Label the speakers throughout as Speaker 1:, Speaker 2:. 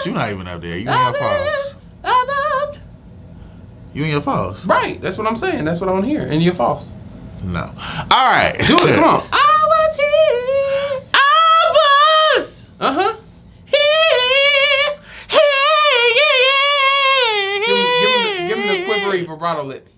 Speaker 1: But you're not even up there. You in your false. You in your false.
Speaker 2: Right. That's what I'm saying. That's what I want to hear. In your false.
Speaker 1: No. All right.
Speaker 2: Do it. Come on. I was here.
Speaker 1: I was.
Speaker 2: Uh-huh. Give him the quivery vibrato lip.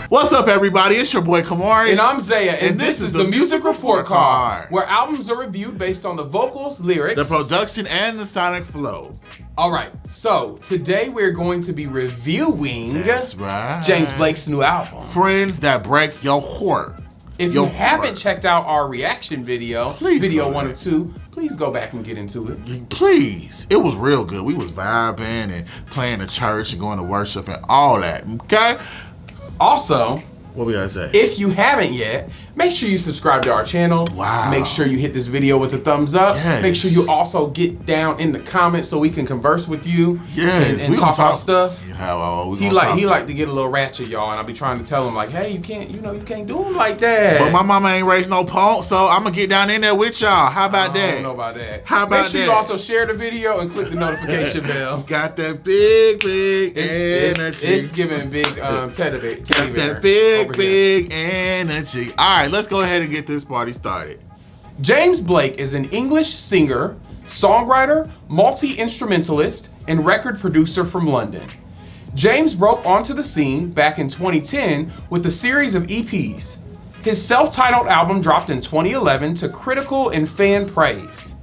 Speaker 1: What's up, everybody? It's your boy Camarray.
Speaker 2: And I'm Zaiah, and this is the Music Report Card, where albums are reviewed based on the vocals, lyrics,
Speaker 1: the production, and the sonic flow.
Speaker 2: All right, so today we're going to be reviewing
Speaker 1: That's right.
Speaker 2: James Blake's new album,
Speaker 1: Friends That Break Your Heart.
Speaker 2: If you haven't checked out our reaction video, video 1 or 2, please go back and get into it.
Speaker 1: Please. It was real good. We was vibing and playing the church and going to worship and all that, okay?
Speaker 2: Also,
Speaker 1: what we gotta say?
Speaker 2: If you haven't yet, make sure you subscribe to our channel.
Speaker 1: Wow.
Speaker 2: Make sure you hit this video with a thumbs up.
Speaker 1: Yes.
Speaker 2: Make sure you also get down in the comments so we can converse with you.
Speaker 1: Yes.
Speaker 2: And talk about stuff.
Speaker 1: He
Speaker 2: like to get a little ratchet, y'all, and I'll be trying to tell him like, hey, you can't do him like that.
Speaker 1: But my mama ain't raised no punk, so I'm gonna get down in there with y'all. How about that?
Speaker 2: I don't know about that.
Speaker 1: How about
Speaker 2: Make sure
Speaker 1: that?
Speaker 2: you also share the video and click the notification bell.
Speaker 1: Got that big energy.
Speaker 2: It's giving big teddy bear.
Speaker 1: Got that big energy. All right, let's go ahead and get this party started.
Speaker 2: James Blake is an English singer, songwriter, multi-instrumentalist, and record producer from London. James broke onto the scene back in 2010 with a series of EPs. His self-titled album dropped in 2011 to critical and fan praise.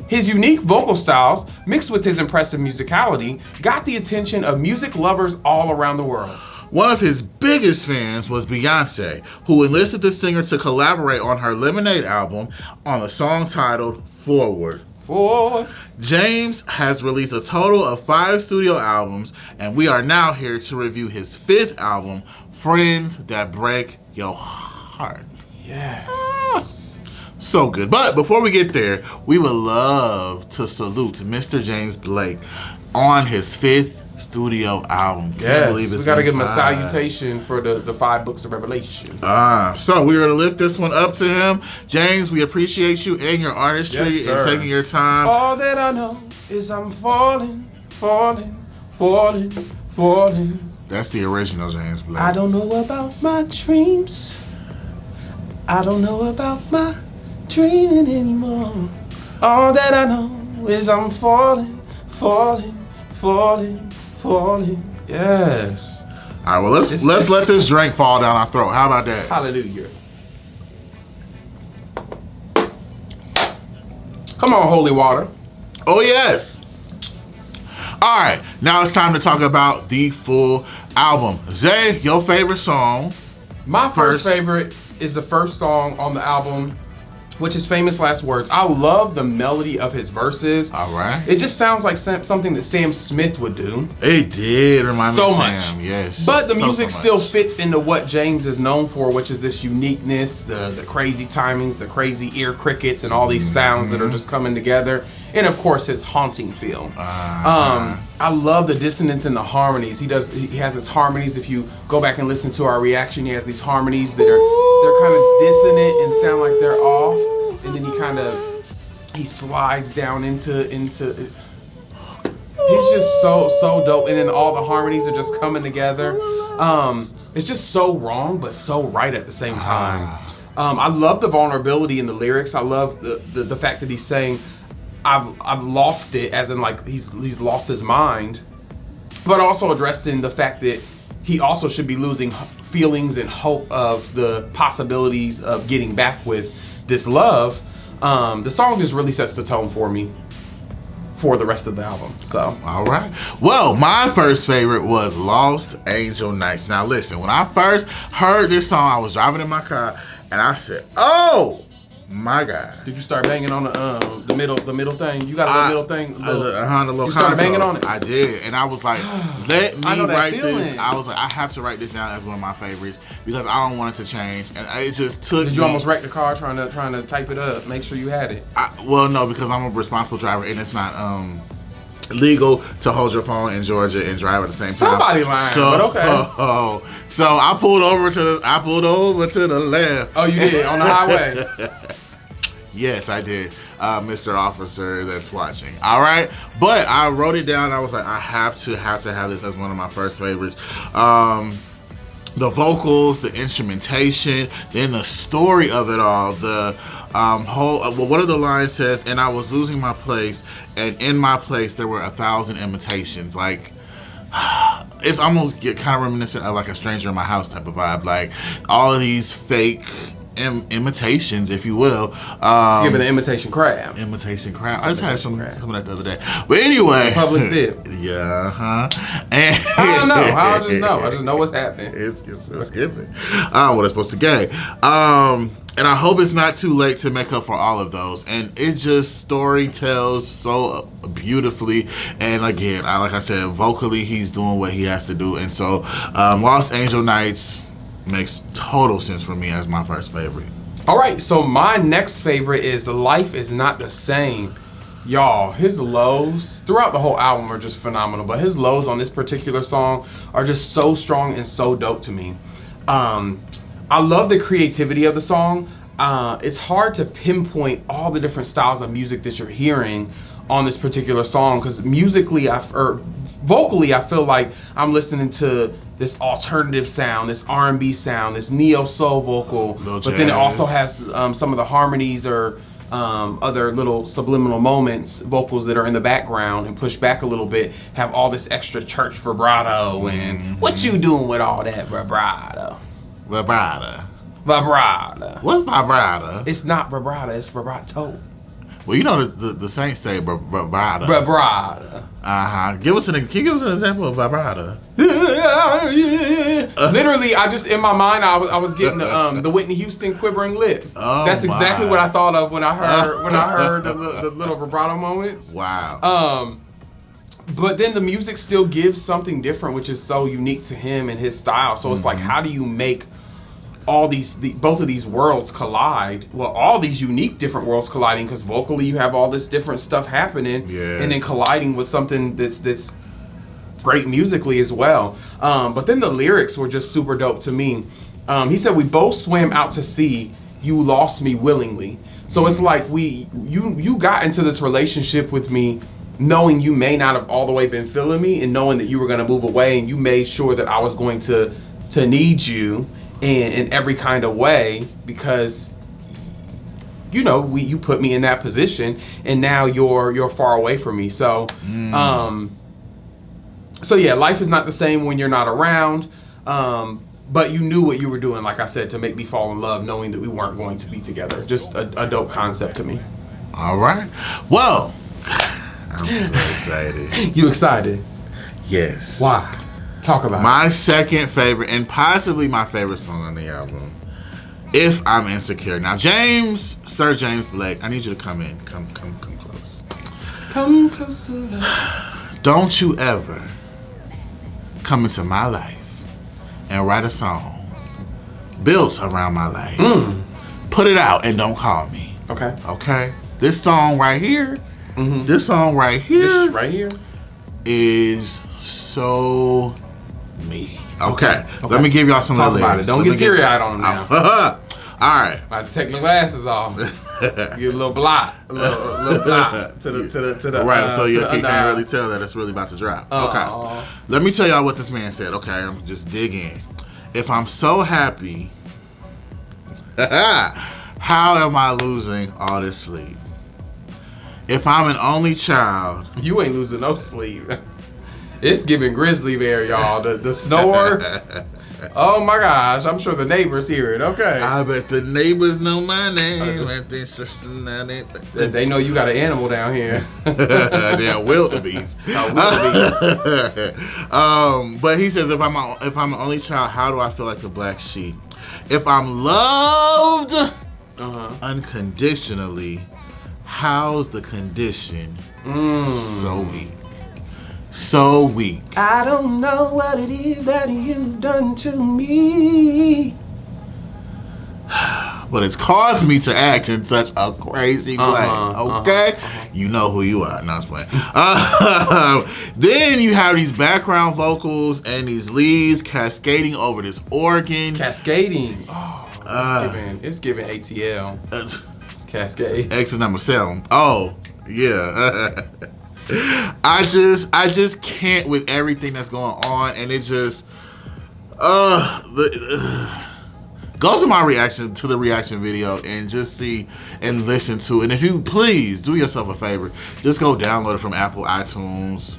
Speaker 2: His unique vocal styles, mixed with his impressive musicality, got the attention of music lovers all around the world.
Speaker 1: One of his biggest fans was Beyonce, who enlisted the singer to collaborate on her Lemonade album on a song titled Forward. James has released a total of 5 studio albums, and we are now here to review his 5th album, Friends That Break Your Heart.
Speaker 2: Yes.
Speaker 1: So good. But before we get there, we would love to salute Mr. James Blake on his 5th studio album.
Speaker 2: Yes, we gotta give him a salutation for the 5 books of Revelation.
Speaker 1: So we're gonna lift this one up to him. James, we appreciate you and your artistry and taking your time.
Speaker 2: All that I know is I'm falling, falling, falling, falling.
Speaker 1: That's the original James Blake.
Speaker 2: I don't know about my dreams. I don't know about my dreaming anymore. All that I know is I'm falling, falling, falling, falling. Yes.
Speaker 1: All right, well, let's let this drink fall down our throat. How about that?
Speaker 2: Hallelujah. Come on, holy water.
Speaker 1: Oh, yes. All right, now it's time to talk about the full album. Zay, your favorite song?
Speaker 2: My first favorite is the first song on the album, which is Famous Last Words. I love the melody of his verses.
Speaker 1: All right.
Speaker 2: It just sounds like something that Sam Smith would do.
Speaker 1: It did remind me of
Speaker 2: much.
Speaker 1: Sam, yes.
Speaker 2: But the music still fits into what James is known for, which is this uniqueness, the crazy timings, the crazy ear crickets, and all these sounds that are just coming together. And of course, his haunting feel. I love the dissonance and the harmonies. He has his harmonies. If you go back and listen to our reaction, he has these harmonies that they're kind of dissonant and sound like they're off. And then he slides down into. He's just so dope. And then all the harmonies are just coming together. It's just so wrong, but so right at the same time. I love the vulnerability in the lyrics. I love the fact that he's saying, I've lost it, as in like he's lost his mind, but also addressing the fact that he also should be losing feelings and hope of the possibilities of getting back with this love. The song just really sets the tone for me for the rest of the album. So,
Speaker 1: all right. Well, my first favorite was Lost Angel Nights. Now listen, when I first heard this song, I was driving in my car And I said, oh my God.
Speaker 2: Did you start banging on the middle thing? You got a little middle thing?
Speaker 1: The little
Speaker 2: you started banging on it?
Speaker 1: I did. And I was like, let me write
Speaker 2: feeling.
Speaker 1: this. I was like, I have to write this down as one of my favorites because I don't want it to change. And it just took
Speaker 2: Did you almost wreck the car trying to type it up, make sure you had it?
Speaker 1: Well, no, because I'm a responsible driver and it's not legal to hold your phone in Georgia and drive at the same time.
Speaker 2: Somebody lying, but okay.
Speaker 1: So I pulled over to the left.
Speaker 2: Oh, you did on the highway.
Speaker 1: Yes, I did, Mr. Officer that's watching. All right, but I wrote it down. I was like, I have to have this as one of my first favorites. The vocals, the instrumentation, then the story of it all. The one of the lines says, "And I was losing my place, and in my place there were 1,000 imitations." Like, it's almost kind of reminiscent of like a stranger in my house type of vibe. Like all of these fake imitations, if you will.
Speaker 2: Just giving an imitation crab.
Speaker 1: Imitation crab. I just had some of that the other day. But anyway.
Speaker 2: Publix dip.
Speaker 1: Yeah, And
Speaker 2: I don't know. I just know. I just know what's happening.
Speaker 1: It's giving. I don't know what it's supposed to get. And I hope it's not too late to make up for all of those. And it just story tells so beautifully. And again, like I said, vocally, he's doing what he has to do. And so, Lost Angel Nights makes total sense for me as my first favorite.
Speaker 2: All right, so my next favorite is Life Is Not the Same. Y'all, his lows throughout the whole album are just phenomenal, but his lows on this particular song are just so strong and so dope to me. I love the creativity of the song. It's hard to pinpoint all the different styles of music that you're hearing on this particular song because vocally, I feel like I'm listening to this alternative sound, this R&B sound, this neo soul vocal, but then it also has some of the harmonies or other little subliminal moments, vocals that are in the background and push back a little bit, have all this extra church vibrato and what you doing with all that vibrato?
Speaker 1: Vibrato.
Speaker 2: What's
Speaker 1: vibrato?
Speaker 2: It's not vibrato, it's vibrato.
Speaker 1: Well, you know the Saints say vibrato.
Speaker 2: Vibrato.
Speaker 1: Can you give us an example of vibrato?
Speaker 2: Literally, I just in my mind I was getting the Whitney Houston quivering lip.
Speaker 1: Oh,
Speaker 2: that's exactly what I thought of when I heard the little vibrato moments.
Speaker 1: Wow.
Speaker 2: But then the music still gives something different, which is so unique to him and his style. So it's like, how do you make all both of these worlds collide? Well, all these unique different worlds colliding, because vocally you have all this different stuff happening, and then colliding with something that's great musically as well. But then the lyrics were just super dope to me. He said, "We both swam out to sea. You lost me willingly." So it's like you got into this relationship with me knowing you may not have all the way been feeling me, and knowing that you were going to move away, and you made sure that I was going to need you in every kind of way, because you put me in that position, and now you're far away from me. So so yeah, life is not the same when you're not around, but you knew what you were doing, like I said, to make me fall in love, knowing that we weren't going to be together. Just a dope concept to me.
Speaker 1: All right, well, I'm so excited.
Speaker 2: You excited?
Speaker 1: Yes.
Speaker 2: Why? Talk about
Speaker 1: my second favorite, and possibly my favorite song on the album, If I'm Insecure. Now, Sir James Blake, I need you to come in. Come close.
Speaker 2: Come closer.
Speaker 1: Don't you ever come into my life and write a song built around my life. Put it out and don't call me. Okay? This song right here, this right here is so me. Okay. Let me give y'all some of the lyrics.
Speaker 2: Don't get teary-eyed on them now.
Speaker 1: All right.
Speaker 2: I have to take my glasses off. Get a little blot, a little blot to the
Speaker 1: right. So you can't really tell that it's really about to drop. Okay. Let me tell y'all what this man said. Okay, I'm just dig in. If I'm so happy, how am I losing all this sleep? If I'm an only child,
Speaker 2: you ain't losing no sleep. It's giving grizzly bear, y'all. The snores. Oh my gosh, I'm sure the neighbors hear it. Okay.
Speaker 1: I bet the neighbors know my name.
Speaker 2: They know you got an animal down here.
Speaker 1: They're wildebeest. But he says, if I'm an only child, how do I feel like the black sheep? If I'm loved unconditionally, how's the condition so weak? So weak.
Speaker 2: I don't know what it is that you've done to me.
Speaker 1: But it's caused me to act in such a crazy way. Okay? You know who you are. No, I'm playing. Then you have these background vocals and these leads cascading over this organ.
Speaker 2: Cascading. Oh, it's giving ATL. Cascade.
Speaker 1: X is number 7. Oh, yeah. I just can't with everything that's going on, and it just go to my reaction to the reaction video and just see and listen to it. And if you please do yourself a favor, just go download it from Apple, iTunes,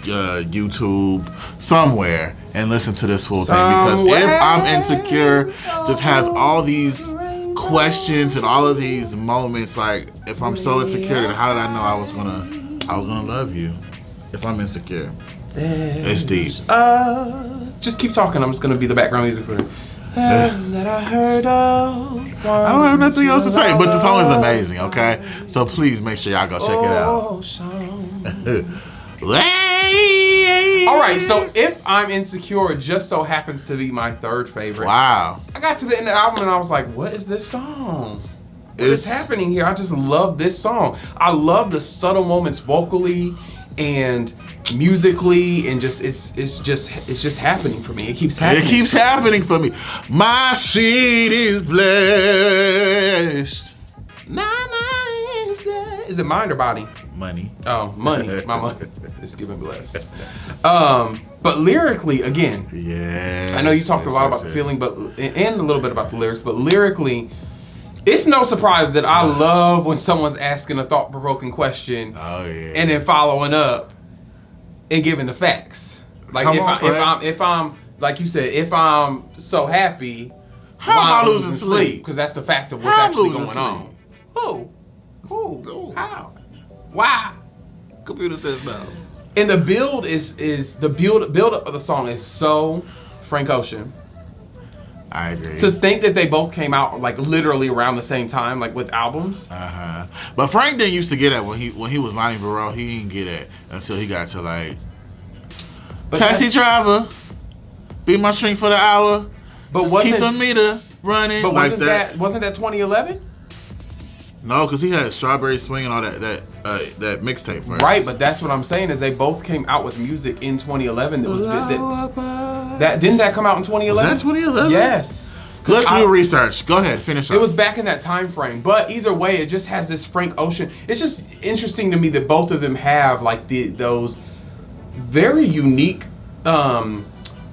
Speaker 1: YouTube, somewhere, and listen to this full thing. Because If I'm Insecure just has all these questions and all of these moments. Like, if I'm so insecure, then how did I know I was gonna love you? If I'm insecure, it's deep.
Speaker 2: Just keep talking. I'm just gonna be the background music for it. That I heard of.
Speaker 1: I don't have nothing else to say, but the song is amazing, okay? So please make sure y'all go check it out.
Speaker 2: All right, so If I'm Insecure just so happens to be my 3rd favorite.
Speaker 1: Wow.
Speaker 2: I got to the end of the album and I was like, what is this song? What is happening here? I just love this song. I love the subtle moments vocally and musically, and just it's just happening for me. It keeps happening.
Speaker 1: It keeps happening for me. My seed is blessed.
Speaker 2: My mind is blessed. Is it mind or body?
Speaker 1: Money.
Speaker 2: Oh, money. My money is given blessed. But lyrically, again,
Speaker 1: yeah.
Speaker 2: I know you talked a lot about the feeling, but and a little bit about the lyrics, but lyrically, it's no surprise that I love when someone's asking a thought-provoking question and then following up and giving the facts. Like if I'm like you said, if I'm so happy,
Speaker 1: how am I losing sleep?
Speaker 2: Because that's the fact of what's actually going on. Who? How? Why?
Speaker 1: Computer says no.
Speaker 2: And the build is the build up of the song is so Frank Ocean.
Speaker 1: I agree.
Speaker 2: To think that they both came out like literally around the same time, like with albums.
Speaker 1: But Frank didn't used to get at when he was Lonnie Burrell. He didn't get at until he got to like taxi driver, be my string for the hour.
Speaker 2: But
Speaker 1: just keep the meter running.
Speaker 2: But
Speaker 1: wasn't
Speaker 2: wasn't that 2011?
Speaker 1: No, because he had Strawberry Swing and all that mixtape.
Speaker 2: Right, but that's what I'm saying is they both came out with music in 2011 that was that didn't that come out in 2011?
Speaker 1: Was that 2011?
Speaker 2: Yes.
Speaker 1: Let's do research. Go ahead, finish up.
Speaker 2: It was back in that time frame, but either way, it just has this Frank Ocean. It's just interesting to me that both of them have like those very unique unique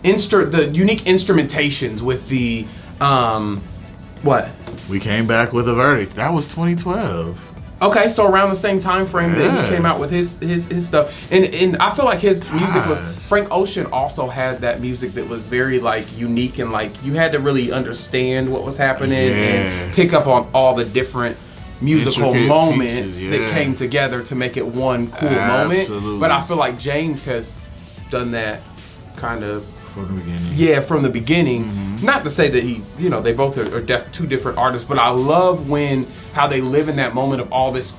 Speaker 2: instrumentations with the what?
Speaker 1: We came back with a verdict. That was 2012.
Speaker 2: Okay, so around the same time frame that he came out with his stuff, and I feel like his music was Frank Ocean also had that music that was very like unique and like you had to really understand what was happening and pick up on all the different musical moments that came together to make it one cool moment. But I feel like James has done that kind of
Speaker 1: from the beginning.
Speaker 2: Yeah, from the beginning. Not to say that they both are two different artists, but I love how they live in that moment of all this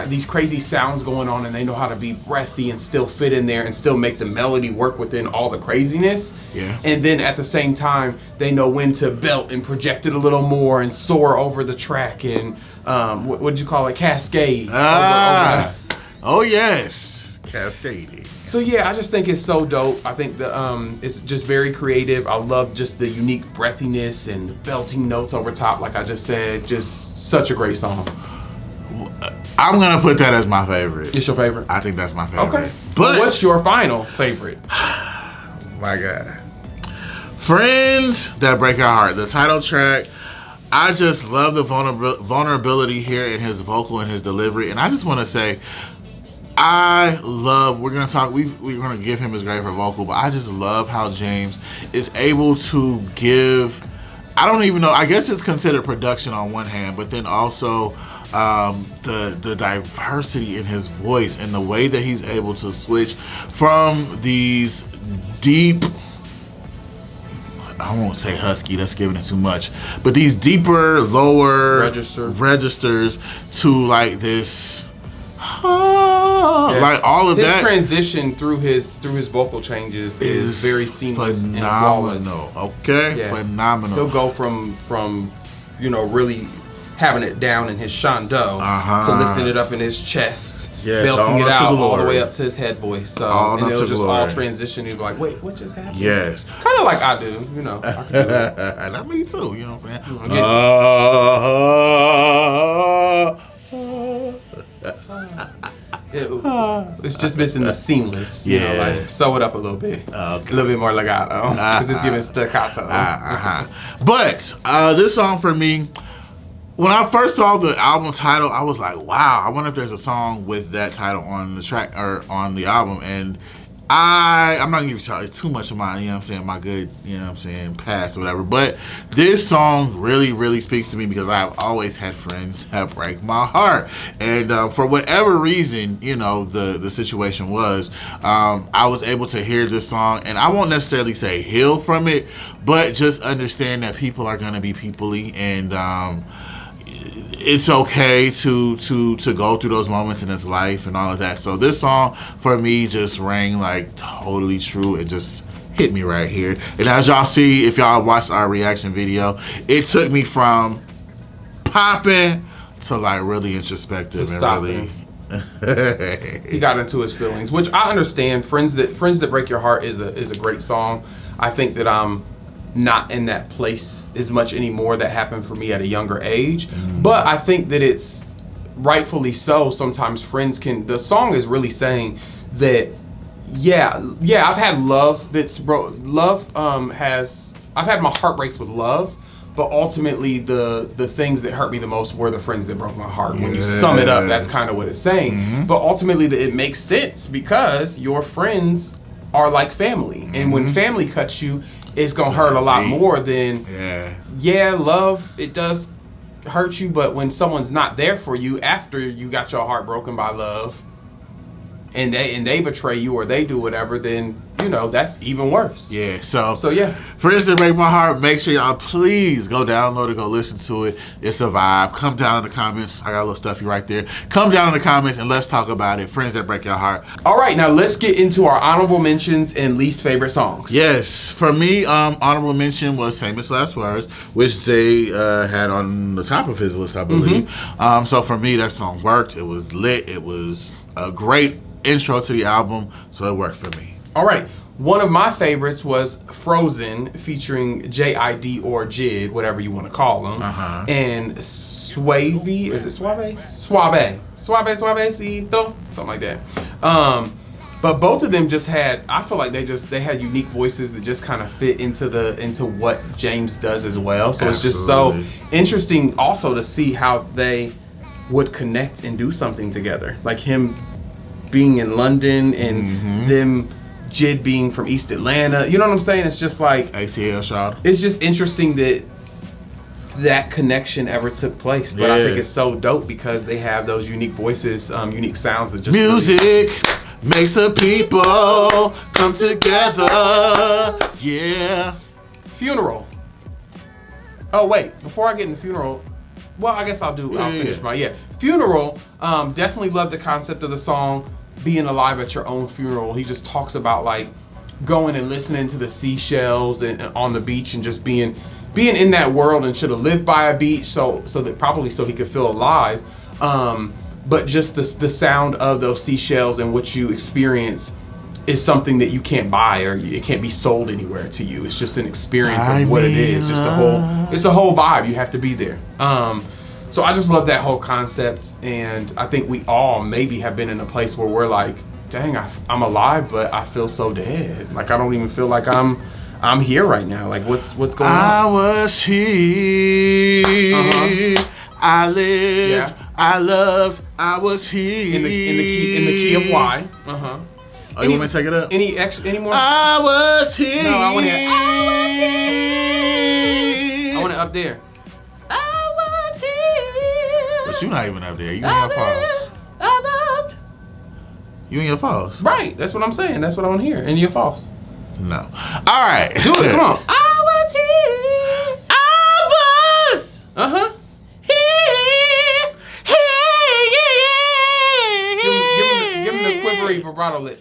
Speaker 2: these crazy sounds going on, and they know how to be breathy and still fit in there and still make the melody work within all the craziness.
Speaker 1: Yeah.
Speaker 2: And then at the same time, they know when to belt and project it a little more and soar over the track and what'd you call it? Cascade.
Speaker 1: Oh yes. Cascading.
Speaker 2: So yeah, I just think it's so dope. I think it's just very creative. I love just the unique breathiness and the belting notes over top, like I just said. Just such a great song.
Speaker 1: I'm gonna put that as my favorite.
Speaker 2: It's your favorite?
Speaker 1: I think that's my favorite.
Speaker 2: Okay. But what's your final favorite?
Speaker 1: My God. Friends That Break Our Heart, the title track. I just love the vulnerability here in his vocal and his delivery, and I just want to say, we're gonna give him his grade for vocal, but I just love how James is able to give, I don't even know, I guess it's considered production on one hand, but then also the diversity in his voice and the way that he's able to switch from these deep, I won't say husky, that's giving it too much, but these deeper, lower registers to like this, like all of
Speaker 2: his
Speaker 1: that.
Speaker 2: His transition through his vocal changes is very seamless
Speaker 1: phenomenal.
Speaker 2: And flawless.
Speaker 1: Okay, yeah. Phenomenal.
Speaker 2: He'll go from really having it down in his shondo to lifting it up in his chest, belting it out all the way up to his head voice. So and it'll just all transition. You'll be like, wait, what just happened?
Speaker 1: Yes.
Speaker 2: Kind of like I do, I can do it.
Speaker 1: And I me too, you know what I'm
Speaker 2: saying? It's just missing the seamless, like sew it up a little bit, a little bit more legato, because it's giving staccato.
Speaker 1: But this song for me, when I first saw the album title, I was like, wow, I wonder if there's a song with that title on the track or on the album. And I'm not going to give you too much of my, my good, past or whatever. But this song really, really speaks to me because I've always had friends that break my heart. And for whatever reason, the situation was, I was able to hear this song. And I won't necessarily say heal from it, but just understand that people are going to be people-y. And it's okay to go through those moments in his life and all of that. So this song for me just rang like totally true. It just hit me right here. And as y'all see, if y'all watched our reaction video, it took me from popping to like really introspective and really.
Speaker 2: He got into his feelings, which I understand. Friends that break your heart is a great song. I think that I'm not in that place as much anymore. That happened for me at a younger age, but I think that it's rightfully so. Sometimes friends can. The song is really saying that, I've had love that's I've had my heartbreaks with love, but ultimately the things that hurt me the most were the friends that broke my heart. When you sum it up, that's kind of what it's saying. But ultimately, it makes sense because your friends are like family, and when family cuts you, it's gonna hurt a lot more than love. It does hurt you, but when someone's not there for you after you got your heart broken by love, and they betray you or they do whatever, then that's even worse.
Speaker 1: Yeah. So
Speaker 2: yeah.
Speaker 1: Friends That Break My Heart, make sure y'all please go download it, go listen to it. It's a vibe. Come down in the comments. I got a little stuffy right there. Come down in the comments and let's talk about it. Friends That Break Your Heart.
Speaker 2: All right, now let's get into our honorable mentions and least favorite songs.
Speaker 1: Yes. For me, honorable mention was Famous Last Words, which Zay had on the top of his list, I believe. So for me, that song worked. It was lit. It was a great intro to the album, so it worked for me.
Speaker 2: All right. One of my favorites was Frozen, featuring J.I.D. or Jid, whatever you want to call him, and Suave. Is it Suave? Suavecito, something like that. But both of them just had, I feel like they had unique voices that just kind of fit into what James does as well. So it's just so interesting also to see how they would connect and do something together, like him being in London and them. Jid being from East Atlanta, you know what I'm saying? It's just like
Speaker 1: ATL shot.
Speaker 2: It's just interesting that connection ever took place. But I think it's so dope because they have those unique voices, unique sounds that just
Speaker 1: music makes the people come together. Yeah.
Speaker 2: Funeral. Oh wait, before I get into Funeral, well I guess I'll finish my Funeral. Definitely love the concept of the song. Being alive at your own funeral. He just talks about like going and listening to the seashells and on the beach and just being in that world, and should have lived by a beach so that probably so he could feel alive. But just the sound of those seashells and what you experience is something that you can't buy or it can't be sold anywhere to you. It's just an experience of what it is. Just it's a whole vibe. You have to be there. So I just love that whole concept, and I think we all maybe have been in a place where we're like, dang, I'm alive, but I feel so dead. Like I don't even feel like I'm here right now. Like what's going on?
Speaker 1: I was here. I lived. I loved. I was here.
Speaker 2: In the key of Y.
Speaker 1: Oh, you want me to take it up?
Speaker 2: Any more?
Speaker 1: I was here.
Speaker 2: No, I want it up there.
Speaker 1: But you're not even up there. You in your falls. You in your falls.
Speaker 2: Right. That's what I'm saying. That's what I want to hear. In your falls.
Speaker 1: No. All right.
Speaker 2: Do it. Come on. I was vibrato lit.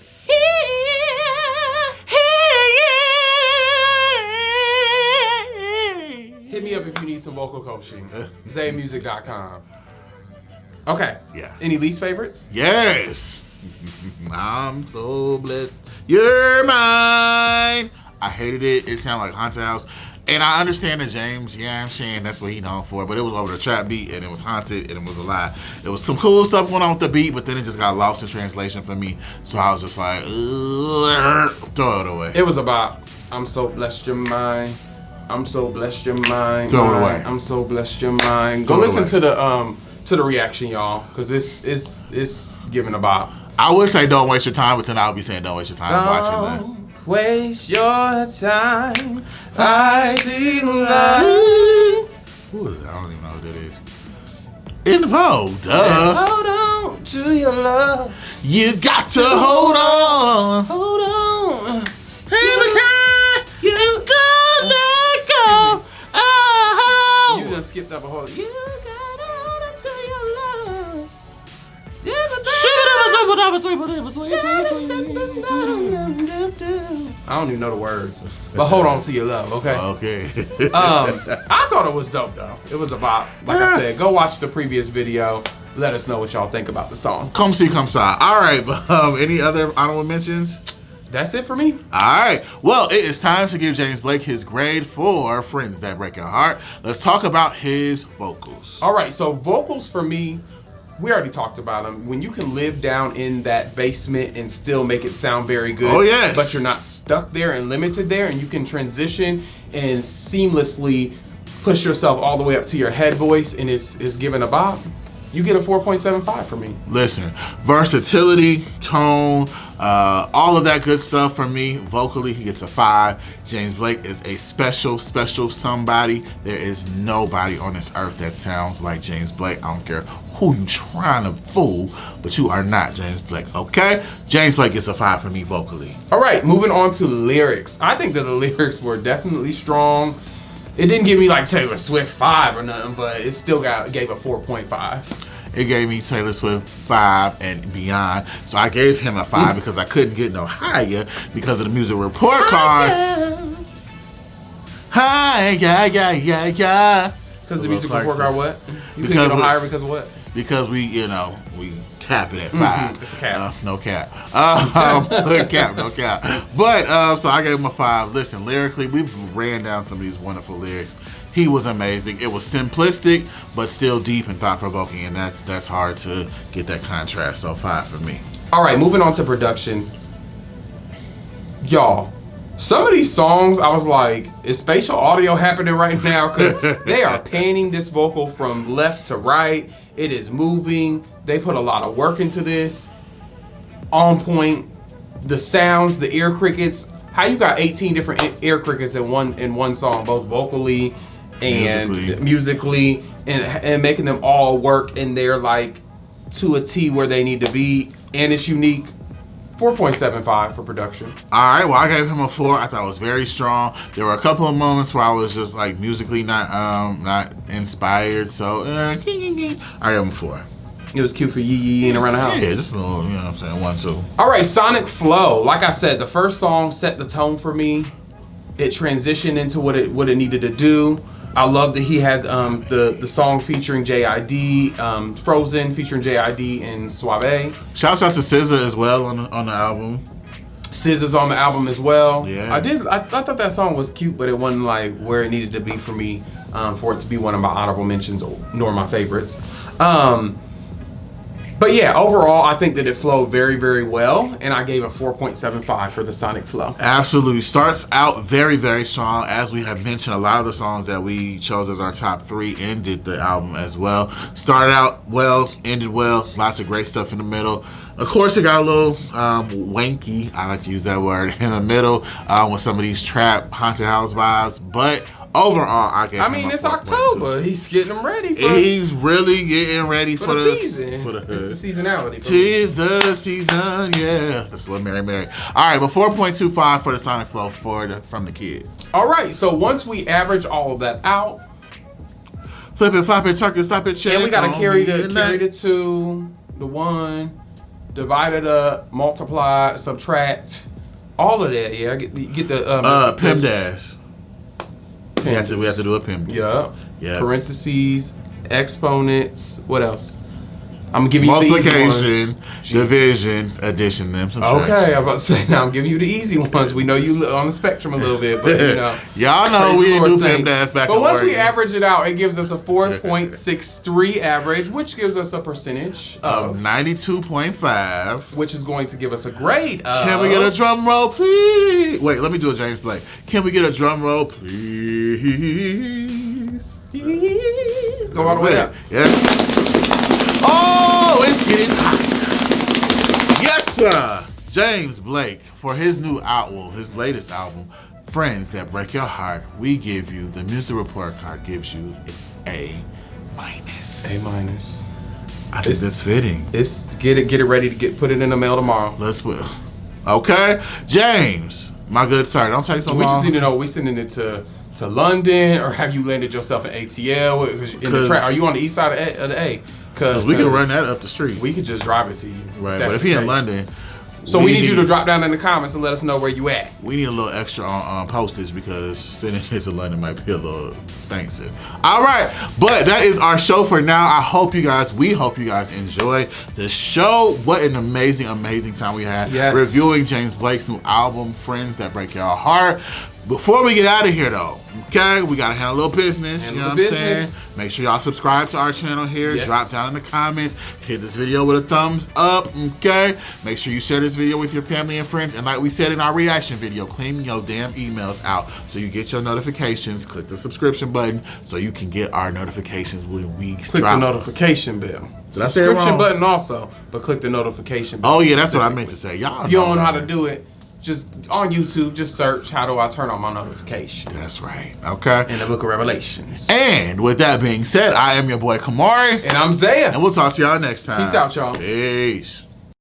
Speaker 2: Hit me up if you need some vocal coaching. ZaiahMusic.com. Okay.
Speaker 1: Yeah.
Speaker 2: Any least favorites?
Speaker 1: Yes. I'm so blessed. You're mine. I hated it. It sounded like Haunted House. And I understand that James, yeah, I'm saying that's what he known for, but it was over the trap beat and it was haunted and it was a lie. It was some cool stuff going on with the beat, but then it just got lost in translation for me. So I was just like, throw it away.
Speaker 2: It was about, I'm so blessed you're mine. I'm so blessed you're mine.
Speaker 1: Throw it away.
Speaker 2: I'm so blessed you're mine. Go listen to the reaction, y'all, because this is giving a bop.
Speaker 1: I would say don't waste your time, but then I'll be saying don't waste your time watching that.
Speaker 2: Waste your time. I didn't lie.
Speaker 1: Who is that? I don't even know who that is. In Vogue, duh.
Speaker 2: Hold on to your love.
Speaker 1: You got to hold on.
Speaker 2: Hold on.
Speaker 1: Every time you don't let go. Oh.
Speaker 2: You done skipped up a whole. You gotta hold on to your love. I don't even know the words, but hold on to your love, okay?
Speaker 1: Okay.
Speaker 2: I thought it was dope though. It was a bop. Like I said, go watch the previous video. Let us know what y'all think about the song.
Speaker 1: Come see, come saw. All right, but any other honorable mentions?
Speaker 2: That's it for me.
Speaker 1: All right. Well, it is time to give James Blake his grade for Friends That Break Your Heart. Let's talk about his vocals.
Speaker 2: All right, so vocals for me, we already talked about them. When you can live down in that basement and still make it sound very good,
Speaker 1: oh, yes,
Speaker 2: but you're not stuck there and limited there, and you can transition and seamlessly push yourself all the way up to your head voice and is given a bop, you get a 4.75 for me.
Speaker 1: Listen, versatility, tone, all of that good stuff for me. Vocally, he gets a 5. James Blake is a special somebody. There is nobody on this earth that sounds like James Blake. I don't care who you trying to fool, but you are not James Blake, okay? James Blake gets a 5 for me vocally.
Speaker 2: All right, moving on to lyrics. I think that the lyrics were definitely strong. It didn't give me like Taylor Swift 5 or nothing, but it still gave a 4.5.
Speaker 1: It gave me Taylor Swift 5 and beyond. So I gave him a 5 because I couldn't get no higher because of the music report card. Hi, yeah.
Speaker 2: Because the music report card what? You couldn't get no higher because of what?
Speaker 1: Because we cap it at 5.
Speaker 2: It's a cap.
Speaker 1: No cap. No cap. But, so I gave him a 5. Listen, lyrically, we've ran down some of these wonderful lyrics. He was amazing. It was simplistic, but still deep and thought-provoking, and that's hard to get that contrast, so 5 for me.
Speaker 2: All right, moving on to production. Y'all, some of these songs, I was like, is spatial audio happening right now? Because they are panning this vocal from left to right. It is moving. They put a lot of work into this. On point. The sounds, the ear crickets. How you got 18 different ear crickets in one song, both vocally and musically, and making them all work in there like to a T where they need to be, and it's unique. 4.75 for production.
Speaker 1: All right, well, I gave him a 4. I thought it was very strong. There were a couple of moments where I was just like musically not inspired, so I gave him a 4.
Speaker 2: It was cute for yee and around the house.
Speaker 1: Yeah, just a little, you know what I'm saying, 1, 2.
Speaker 2: All right, sonic flow. Like I said, the first song set the tone for me. It transitioned into what it needed to do. I love that he had the song featuring JID, Frozen featuring JID and Suave.
Speaker 1: Shouts out to SZA as well on the album.
Speaker 2: SZA's on the album as well.
Speaker 1: Yeah.
Speaker 2: I thought that song was cute, but it wasn't like where it needed to be for me, for it to be one of my honorable mentions nor my favorites. But yeah, overall, I think that it flowed very, very well, and I gave a 4.75 for the sonic flow.
Speaker 1: Absolutely. Starts out very, very strong. As we have mentioned, a lot of the songs that we chose as our top 3 ended the album as well. Started out well, ended well, lots of great stuff in the middle. Of course, it got a little wanky, I like to use that word, in the middle with some of these trap, haunted house vibes, but overall, I gave him a
Speaker 2: it's
Speaker 1: 4.2.
Speaker 2: October. He's getting them ready for
Speaker 1: He's really getting ready for the
Speaker 2: season.
Speaker 1: For the hood.
Speaker 2: It's the seasonality.
Speaker 1: Tis the season, yeah. That's what Mary. All right, but 4.25 for the sonic flow from the kid.
Speaker 2: All right, so once we average all of that out,
Speaker 1: flip it, flop it, tuck it, stop it, check.
Speaker 2: and we gotta carry the 2, the 1. divide it up, multiply, subtract, all of that. Yeah, get the
Speaker 1: PEMDAS. We have to do a PEMDAS.
Speaker 2: Yeah.
Speaker 1: Yeah.
Speaker 2: Parentheses, exponents. What else? I'm giving you the easy
Speaker 1: multiplication,
Speaker 2: ones.
Speaker 1: division, addition, and subtraction.
Speaker 2: Okay, I'm about to say now. I'm giving you the easy ones. We know you on the spectrum a little bit, but you know.
Speaker 1: Y'all know we didn't do PEMDAS back.
Speaker 2: But once we average it out, it gives us a 4.63 average, which gives us a percentage
Speaker 1: of 92.5,
Speaker 2: which is going to give us a grade of.
Speaker 1: Can we get a drum roll, please? Wait, let me do a James Blake. Can we get a drum roll, please?
Speaker 2: Go all the way up.
Speaker 1: Yeah. Oh, it's getting hot. Yes, sir. James Blake, for his new album, his latest album, Friends That Break Your Heart, we give you, the music report card gives you an A-.
Speaker 2: A-.
Speaker 1: I think that's fitting.
Speaker 2: It's get it ready to put it in the mail tomorrow.
Speaker 1: Let's put. Okay, James, my good sir, don't take so long.
Speaker 2: We just need to know, we sending it to London, or have you landed yourself in ATL? In the track, are you on the east side of the A?
Speaker 1: Because we can run that up the street.
Speaker 2: We could just drive it to you.
Speaker 1: Right, but if he in London.
Speaker 2: So we need you to drop down in the comments and let us know where you at.
Speaker 1: We need a little extra on postage because sending it to London might be a little expensive. All right, but that is our show for now. We hope you guys enjoyed the show. What an amazing, amazing time we had reviewing James Blake's new album, Friends That Break Your Heart. Before we get out of here though, okay, we gotta handle a little business. You know what I'm saying? Make sure y'all subscribe to our channel here. Yes. Drop down in the comments. Hit this video with a thumbs up, okay? Make sure you share this video with your family and friends. And like we said in our reaction video, clean your damn emails out so you get your notifications. Click the subscription button so you can get our notifications when we drop.
Speaker 2: Click the notification bell.
Speaker 1: Did I say it wrong?
Speaker 2: Subscription button also, but click the notification bell.
Speaker 1: Oh yeah, that's what I meant to say. Y'all
Speaker 2: you don't know how to do it. Just on YouTube, just search, how do I turn on my notifications?
Speaker 1: That's right. Okay.
Speaker 2: In the book of Revelations.
Speaker 1: And with that being said, I am your boy Camarray.
Speaker 2: And I'm Zaiah.
Speaker 1: And we'll talk to y'all next time.
Speaker 2: Peace out, y'all.
Speaker 1: Peace.